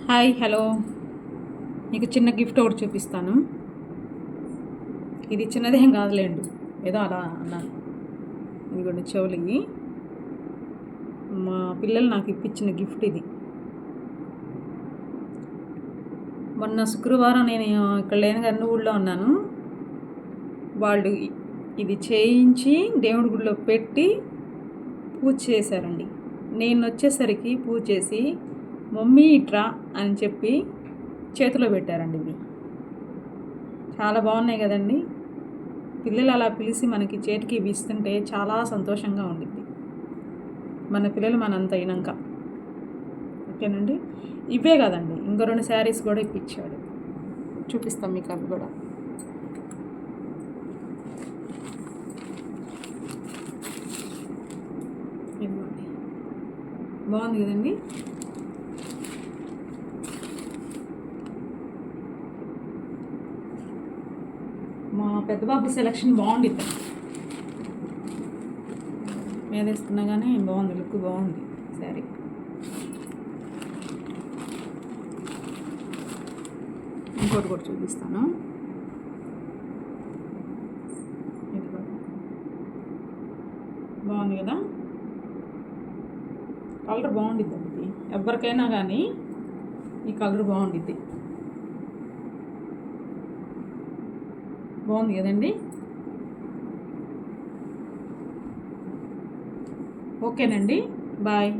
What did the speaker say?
Hi hello. మీకు చిన్న gift ఒకటి చూపిస్తాను. ఇది చిన్నదేం కాదులేండి, ఏదో అలా అన్నాను. ఇదిగోండి చెవులు. మా పిల్లలు నాకు ఇప్పించిన గిఫ్ట్ ఇది. మొన్న శుక్రవారం నేను ఇక్కడ లేని గారిని ఊళ్ళో ఉన్నాను. వాళ్ళు ఇది చేయించి దేవుడి గుడిలో పెట్టి పూజ చేశారండి. నేను వచ్చేసరికి పూజ చేసి మమ్మీ ఇట్రా అని చెప్పి చేతిలో పెట్టారండి. ఇవి చాలా బాగున్నాయి కదండి. పిల్లలు అలా పిలిచి మనకి చేతికి ఇవి ఇస్తుంటే చాలా సంతోషంగా ఉండిద్ది. మన పిల్లలు మనంత అయినాక. ఓకేనండి. ఇవే కదండి, ఇంకో 2 శారీస్ కూడా ఇప్పించాడు. చూపిస్తాం మీకు అవి కూడా. ఇదిగోండి, బాగుంది కదండి. మా పెద్ద బాబు సెలక్షన్ బాగుండిద్ది. మీద వేసుకున్నా కానీ బాగుంది, లుక్ బాగుంది శారీ. ఇంకోటి కూడా చూపిస్తాను. ఇది కూడా బాగుంది కదా. కలర్ బాగుండిద్ది అండి, ఎవరికైనా కానీ ఈ కలర్ బాగుండిద్ది. బాగుంది కదండి. ఓకేనండి, బాయ్.